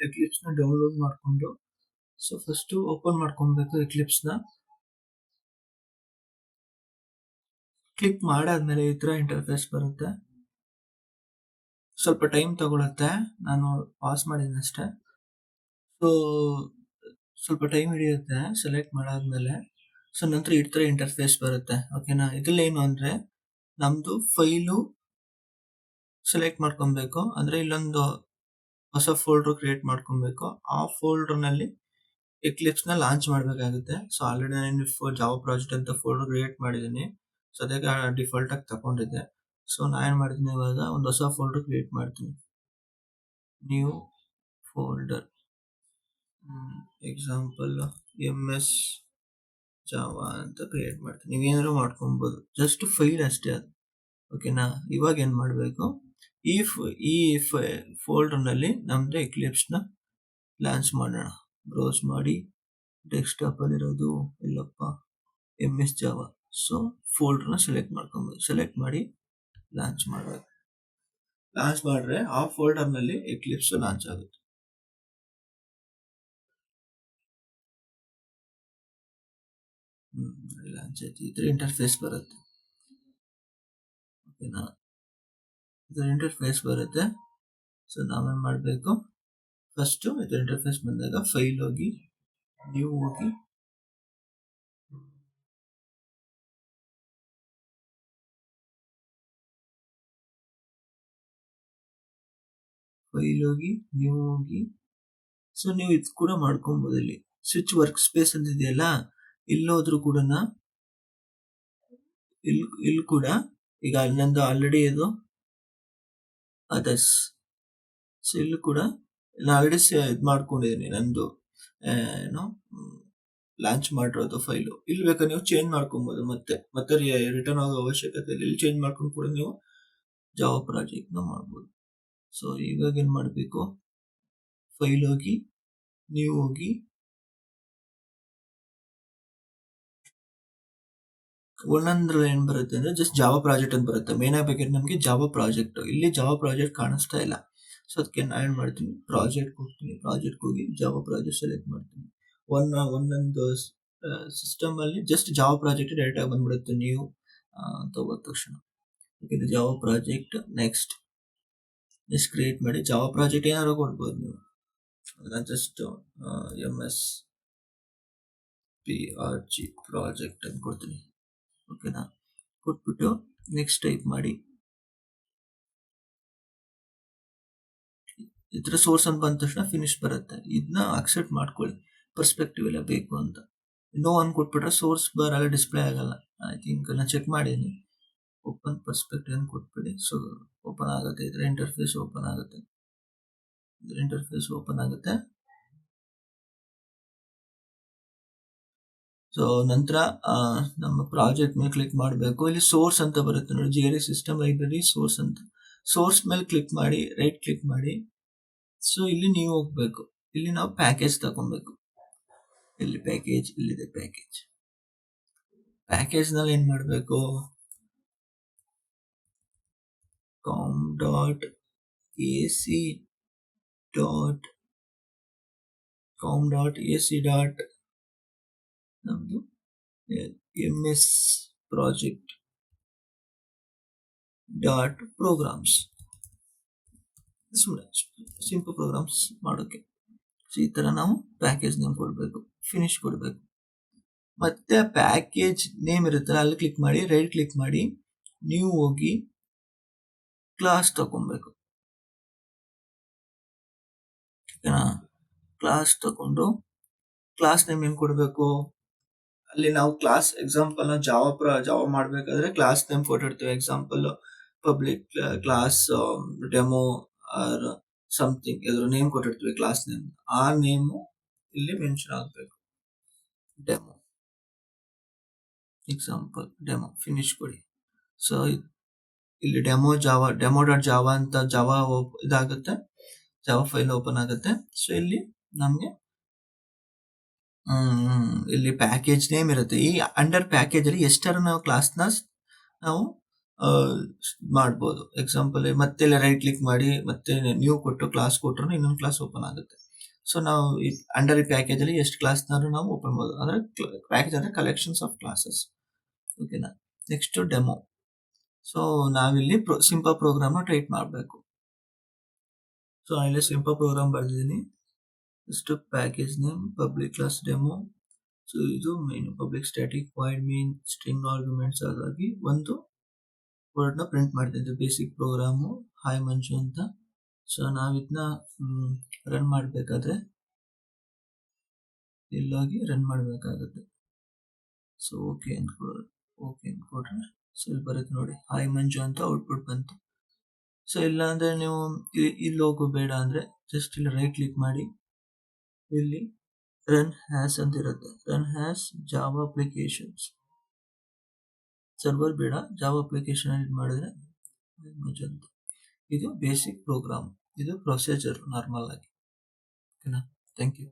ಎಕ್ಲಿಪ್ಸ್ನ download ಮಾಡಿಕೊಂಡು so first open ಮಾಡ್ಕೊಬೇಕು ಎಕ್ಲಿಪ್ಸ್ನ. Click ಮಾಡಾದ್ಮೇಲೆ ಈ ಥರ ಇಂಟರ್ಫೇಸ್ ಬರುತ್ತೆ. ಸ್ವಲ್ಪ ಟೈಮ್ ತಗೊಳುತ್ತೆ, ನಾನು ಪಾಸ್ ಮಾಡಿದ್ದೀನಿ ಅಷ್ಟೇ. ಸೊ ಸ್ವಲ್ಪ ಟೈಮ್ ಹಿಡಿಯುತ್ತೆ ಸೆಲೆಕ್ಟ್ ಮಾಡಾದ್ಮೇಲೆ. ಸೊ ನಂತರ ಈ ಥರ ಇಂಟರ್ಫೇಸ್ ಬರುತ್ತೆ. ಓಕೆನಾ, ಇದ್ರಲ್ಲಿ ಏನು ಅಂದರೆ ನಮ್ಮದು ಫೈಲು ಸೆಲೆಕ್ಟ್ ಮಾಡ್ಕೊಬೇಕು. ಅಂದರೆ ಇಲ್ಲೊಂದು ಹೊಸ ಫೋಲ್ಡರ್ ಕ್ರಿಯೇಟ್ ಮಾಡ್ಕೊಬೇಕು. ಆ ಫೋಲ್ಡರ್ನಲ್ಲಿ ಎಕ್ಲಿಪ್ಸ್ನ ಲಾಂಚ್ ಮಾಡಬೇಕಾಗುತ್ತೆ. ಸೊ ಆಲ್ರೆಡಿ ನಾನು ಜಾವಾ ಪ್ರಾಜೆಕ್ಟ್ ಅಂತ ಫೋಲ್ಡರ್ ಕ್ರಿಯೇಟ್ ಮಾಡಿದ್ದೀನಿ. ಸೊ ಅದಕ್ಕೆ ಡಿಫಾಲ್ಟಾಗಿ ತಗೊಂಡಿದ್ದೆ. ಸೊ ನಾನು ಏನು ಮಾಡ್ತೀನಿ, ಇವಾಗ ಒಂದು ಹೊಸ ಫೋಲ್ಡರ್ ಕ್ರಿಯೇಟ್ ಮಾಡ್ತೀನಿ. New folder, example MS Java ಅಂತ ಕ್ರಿಯೇಟ್ ಮಾಡ್ತೀನಿ. ನೀವೇನಾದ್ರು ಮಾಡ್ಕೊಬೋದು, ಜಸ್ಟ್ ಫೈಲ್ ಅಷ್ಟೇ ಅದು. ಓಕೆನಾ, ಇವಾಗ ಏನು ಮಾಡಬೇಕು, ಈ ಫೋಲ್ಡರ್ನಲ್ಲಿ ನಮ್ಮದು ಎಕ್ಲಿಪ್ಸ್ನ ಲಾಂಚ್ ಮಾಡೋಣ. ಬ್ರೌಸ್ ಮಾಡಿ, ಡೆಸ್ಕ್ಟಾಪಲ್ಲಿರೋದು ಇಲ್ಲಪ್ಪ MS ಜಾವಾ. ಸೊ ಫೋಲ್ಡರ್ನ ಸೆಲೆಕ್ಟ್ ಮಾಡ್ಕೊಬೋದು. ಸೆಲೆಕ್ಟ್ ಮಾಡಿ ಲಾಂಚ್ ಮಾಡಬೇಕು. ಲಾಂಚ್ ಮಾಡಿದ್ರೆ ಆ ಫೋಲ್ಡರ್ನಲ್ಲಿ ಎಕ್ಲಿಪ್ಸ್ ಲಾಂಚ್ ಆಗುತ್ತೆ. ಲಾಂಚ್ ಆಯ್ತು. ಈ ಥರ ಇಂಟರ್ಫೇಸ್ ಬರುತ್ತೆ. ಓಕೆನಾ, ಇದರ ಇಂಟರ್ಫೇಸ್ ಬರುತ್ತೆ. ಸೊ ನಾವೇನು ಮಾಡಬೇಕು, ಫಸ್ಟು ಇದರ ಇಂಟರ್ಫೇಸ್ ಬಂದಾಗ ಫೈಲ್ ಹೋಗಿ, ನ್ಯೂ ಹೋಗಿ, ನ್ಯೂ ಹೋಗಿ. ಸೊ ನೀವು ಇದು ಕೂಡ ಮಾಡ್ಕೊಬೋದು. ಇಲ್ಲಿ ಸ್ವಿಚ್ ವರ್ಕ್ ಸ್ಪೇಸ್ ಅಂತ ಇದೆಯಲ್ಲ, ಇಲ್ಲೋದ್ರೂ ಕೂಡ ಇಲ್ಲಿ ಕೂಡ ಈಗ ನಂದು ಆಲ್ರೆಡಿ ಇದು ಅದರ್ಸ್. ಸೊ ಇಲ್ಲೂ ಕೂಡ ನಾನು ಆಲ್ರೆಡಿ ಇದು ಮಾಡ್ಕೊಂಡಿದ್ದೀನಿ, ನಂದು ಏನೋ ಲಾಂಚ್ ಮಾಡಿರೋದು ಫೈಲು. ಇಲ್ಲಿ ಬೇಕಾದ್ರೆ ನೀವು ಚೇಂಜ್ ಮಾಡ್ಕೊಬೋದು. ಮತ್ತೆ ರಿಟರ್ನ್ ಆಗೋ ಅವಶ್ಯಕತೆ ಇಲ್ಲ. ಇಲ್ಲಿ ಚೇಂಜ್ ಮಾಡ್ಕೊಂಡು ಕೂಡ ನೀವು ಜಾವಾ ಪ್ರಾಜೆಕ್ಟ್ನ ಮಾಡ್ಬೋದು. ಸೊ ಇವಾಗ ಏನು ಮಾಡಬೇಕು, ಫೈಲ್ ಹೋಗಿ, ನೀವು ಹೋಗಿ, ಒಂದೊಂದ್ರಲ್ಲಿ ಏನು ಬರುತ್ತೆ ಅಂದರೆ ಜಸ್ಟ್ ಜಾವಾ ಪ್ರಾಜೆಕ್ಟ್ ಅಂತ ಬರುತ್ತೆ. ಮೇನ್ ಆಗಬೇಕಾದ್ರೆ ನಮಗೆ ಜಾವಾ ಪ್ರಾಜೆಕ್ಟ್. ಇಲ್ಲಿ ಜಾವಾ ಪ್ರಾಜೆಕ್ಟ್ ಕಾಣಿಸ್ತಾ ಇಲ್ಲ. ಸೊ ಅದಕ್ಕೆ ನಾನು ಏನು ಮಾಡ್ತೀನಿ, ಪ್ರಾಜೆಕ್ಟ್ ಹೋಗ್ತೀನಿ. ಪ್ರಾಜೆಕ್ಟ್ ಹೋಗಿ ಜಾವಾ ಪ್ರಾಜೆಕ್ಟ್ ಸೆಲೆಕ್ಟ್ ಮಾಡ್ತೀನಿ. ಒಂದೊಂದು ಸಿಸ್ಟಮಲ್ಲಿ ಜಸ್ಟ್ ಜಾವಾ ಪ್ರಾಜೆಕ್ಟ್ ಡೈರೆಕ್ಟಾಗಿ ಬಂದ್ಬಿಡುತ್ತೆ ನೀವು ಅಂತ ಹೋದ ತಕ್ಷಣ. ಯಾಕೆಂದರೆ ಜಾವಾ ಪ್ರಾಜೆಕ್ಟ್ ನೆಕ್ಸ್ಟ್ ಕ್ರಿಯೇಟ್ ಮಾಡಿ. ಜಾವಾ ಪ್ರಾಜೆಕ್ಟ್ ಏನಾದ್ರು ಕೊಡ್ಬೋದು ನೀವು. ನಾನು ಜಸ್ಟ್ MSPRG ಪ್ರಾಜೆಕ್ಟ್ ಅಂತ ಕೊಡ್ತೀನಿ. ಓಕೆನಾ, ಕೊಟ್ಬಿಟ್ಟು ನೆಕ್ಸ್ಟ್ ಟೈಪ್ ಮಾಡಿ. ಈ ಥರ ಸೋರ್ಸ್ ಅಂತ ಬಂದ ತಕ್ಷಣ ಫಿನಿಶ್ ಬರುತ್ತೆ. ಇದನ್ನ ಅಕ್ಸೆಪ್ಟ್ ಮಾಡ್ಕೊಳ್ಳಿ, ಪರ್ಸ್ಪೆಕ್ಟಿವ್ ಎಲ್ಲ ಬೇಕು ಅಂತ. ನೋ ಅನ್ ಕೊಟ್ಬಿಟ್ರೆ ಸೋರ್ಸ್ ಬಾರ್ ಎಲ್ಲ ಡಿಸ್ಪ್ಲೇ ಆಗಲ್ಲ. ಐ ಥಿಂಕ್ ನಾನು ಚೆಕ್ ಮಾಡೀನಿ. ಓಪನ್ ಪರ್ಸ್ಪೆಕ್ಟಿವ್ ಅಂತ ಕೊಟ್ಬಿಡಿ. ಸೊ ಓಪನ್ ಆಗುತ್ತೆ. ಇದರ ಇಂಟರ್ಫೇಸ್ ಓಪನ್ ಆಗುತ್ತೆ. ಸೊ ನಂತರ ನಮ್ಮ ಪ್ರಾಜೆಕ್ಟ್ ಮೇಲೆ ಕ್ಲಿಕ್ ಮಾಡಬೇಕು. ಇಲ್ಲಿ ಸೋರ್ಸ್ ಅಂತ ಬರುತ್ತೆ ನೋಡಿ, GLI ಸಿಸ್ಟಮ್ ಲೈಬ್ರರಿ ಸೋರ್ಸ್ ಅಂತ. ಸೋರ್ಸ್ ಮೇಲೆ ಕ್ಲಿಕ್ ಮಾಡಿ, ರೈಟ್ ಕ್ಲಿಕ್ ಮಾಡಿ. ಸೊ ಇಲ್ಲಿ ನೀವು ಹೋಗ್ಬೇಕು. ಇಲ್ಲಿ ನಾವು ಪ್ಯಾಕೇಜ್ ತಗೊಬೇಕು. ಇಲ್ಲಿ ಪ್ಯಾಕೇಜ್, ಇಲ್ಲಿದೆ ಪ್ಯಾಕೇಜ್. ಪ್ಯಾಕೇಜ್ನಲ್ಲಿ ಏನು ಮಾಡಬೇಕು, com.ac. ನಮ್ಮದು MS ಪ್ರಾಜೆಕ್ಟ್ .programs. ಸುಮ್ಮನೆ ಸಿಂಪಲ್ ಪ್ರೋಗ್ರಾಮ್ಸ್ ಮಾಡೋಕ್ಕೆ. ಸೊ ಈ ಥರ ನಾವು ಪ್ಯಾಕೇಜ್ ನೇಮ್ ಕೊಡಬೇಕು, ಫಿನಿಶ್ ಕೊಡಬೇಕು. ಮತ್ತೆ ಪ್ಯಾಕೇಜ್ ನೇಮ್ ಇರುತ್ತಲ್ಲ, ಅಲ್ಲಿ ಕ್ಲಿಕ್ ಮಾಡಿ, ರೈಟ್ ಕ್ಲಿಕ್ ಮಾಡಿ, ನೀವು ಹೋಗಿ ಕ್ಲಾಸ್ ತಗೊಬೇಕು. ಓಕೆನಾ, ಕ್ಲಾಸ್ ತಗೊಂಡು ಕ್ಲಾಸ್ ನೇಮ್ ಏನು ಕೊಡಬೇಕು, ಅಲ್ಲಿ ನಾವು ಕ್ಲಾಸ್ ಎಕ್ಸಾಂಪಲ್ ಜಾವಾ ಮಾಡಬೇಕಾದ್ರೆ ಕ್ಲಾಸ್ ನೇಮ್ ಕೊಟ್ಟಿರ್ತೀವಿ. Example public class demo or something ಯಾವ್ದಾದ್ರು ನೇಮ್ ಕೊಟ್ಟಿರ್ತೀವಿ ಕ್ಲಾಸ್ ನೇಮ್. ಆ ನೇಮು ಇಲ್ಲಿ ಮೆನ್ಷನ್ ಆಗಬೇಕು. ಡೆಮೋ, ಎಕ್ಸಾಂಪಲ್ ಡೆಮೋ, ಫಿನಿಶ್ ಕೊಡಿ. ಸೊ ಇಲ್ಲಿ ಡೆಮೋ.ಜಾವಾ ಅಂತ ಜಾವಾ ಇದಾಗುತ್ತೆ, ಜಾವಾ ಫೈಲ್ ಓಪನ್ ಆಗುತ್ತೆ. ಸೊ ಇಲ್ಲಿ ನಮಗೆ ಇಲ್ಲಿ ಪ್ಯಾಕೇಜ್ ನೇಮ್ ಇರುತ್ತೆ. ಈ ಅಂಡರ್ ಪ್ಯಾಕೇಜ್ ಅಲ್ಲಿ ಎಷ್ಟರ ನಾವು ಕ್ಲಾಸ್ನ ನಾವು ಮಾಡ್ಬೋದು. ಎಕ್ಸಾಂಪಲ್ ಮತ್ತೆ ರೈಟ್ ಕ್ಲಿಕ್ ಮಾಡಿ ಮತ್ತೆ ನ್ಯೂ ಕೊಟ್ಟು ಕ್ಲಾಸ್ ಕೊಟ್ರು ಇನ್ನೊಂದು ಕ್ಲಾಸ್ ಓಪನ್ ಆಗುತ್ತೆ. ಸೊ ನಾವು ಈ ಅಂಡರ್ ಈ ಪ್ಯಾಕೇಜಲ್ಲಿ ಎಷ್ಟು ಕ್ಲಾಸ್ನಾದ್ರೂ ನಾವು ಓಪನ್ ಮಾಡ್ಬೋದು. ಅಂದರೆ ಪ್ಯಾಕೇಜ್ ಅಂದರೆ ಕಲೆಕ್ಷನ್ಸ್ ಆಫ್ ಕ್ಲಾಸಸ್. ಓಕೆನಾ. Next demo. ಸೊ ನಾವಿಲ್ಲಿ ಸಿಂಪಲ್ ಪ್ರೋಗ್ರಾಮ್ನ ಟೈಪ್ ಮಾಡಬೇಕು. ಸೊ ಇಲ್ಲಿ ಸಿಂಪಲ್ ಪ್ರೋಗ್ರಾಮ್ ಬರ್ದಿದ್ದೀನಿ. Just package name public class demo. So ಇದು main public static void main string arguments ಆಗಿ ಒಂದು ವರ್ಡ್ನ ಪ್ರಿಂಟ್ ಮಾಡ್ತಿದ್ದೆ. ಬೇಸಿಕ್ ಪ್ರೋಗ್ರಾಮು ಹಾಯ್ ಮಂಜು ಅಂತ. ಸೊ ನಾವು ಇದನ್ನ ರನ್ ಮಾಡಬೇಕಾದ್ರೆ ಇಲ್ಲೋಗಿ ರನ್ ಮಾಡಬೇಕಾಗುತ್ತೆ. ಸೊ ಓಕೆ ಅಂದ್ಕೊಡ್ರೆ ಸೊ ಇಲ್ಲಿ ಬರುತ್ತೆ ನೋಡಿ, ಹಾಯ್ ಮಂಜು ಅಂತ ಔಟ್ಪುಟ್ ಬಂತು. ಸೊ ಇಲ್ಲ ಅಂದರೆ ನೀವು ಇಲ್ಲಿ ಹೋಗೋ ಬೇಡ ಅಂದರೆ ಜಸ್ಟ್ ಇಲ್ಲಿ ರೈಟ್ ಕ್ಲಿಕ್ ಮಾಡಿ, ಇಲ್ಲಿ ರನ್ ಹ್ಯಾಸ್ ಅಂತ ಇರುತ್ತೆ. Run as Java applications server ಬೇಡ, ಜಾವಾ ಅಪ್ಲಿಕೇಶನ್ ಇದು ಮಾಡಿದ್ರೆ ಮಂಜು ಅಂತ. ಇದು ಬೇಸಿಕ್ ಪ್ರೋಗ್ರಾಮ್, ಇದು ಪ್ರೊಸೀಜರ್ ನಾರ್ಮಲ್ ಆಗಿ. ಓಕೆನಾ. Thank you.